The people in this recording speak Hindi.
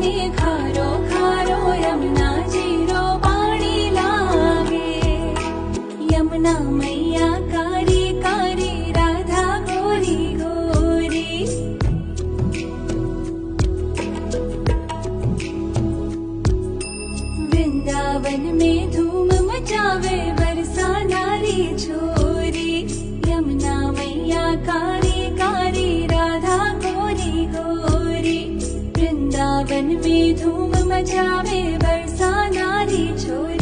में खारो खारो यमुना जीरो पानी लागे। यमुना मैया कारी कारी राधा गोरी गोरी। वृंदावन में धूम मचावे बरसा नारी छोरी। यमुना मैया कारी कारी राधा गोरी गोरी। वृंदावन में धूम मचावे बरसा नारी छोरी।